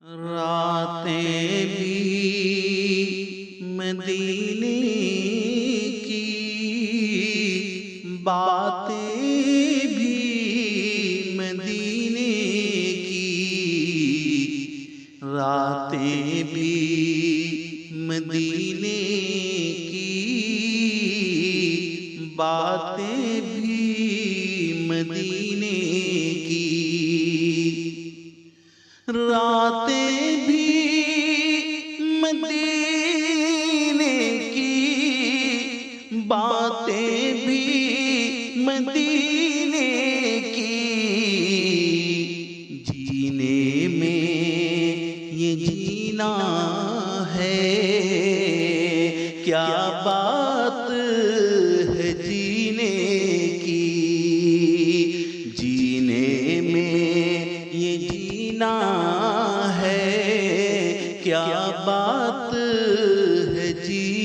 راتیں بھی مدینے کی، باتیں بھی مدینے کی، راتیں بھی مدینے کی، باتیں بھی مدینے کی، راتیں بھی مدینے کی، باتیں بھی مدینے کی، جینے میں یہ جینا ہے، کیا بات ہے جینے کی، جینے میں یہ جینا ہے، کیا بات ہے جینے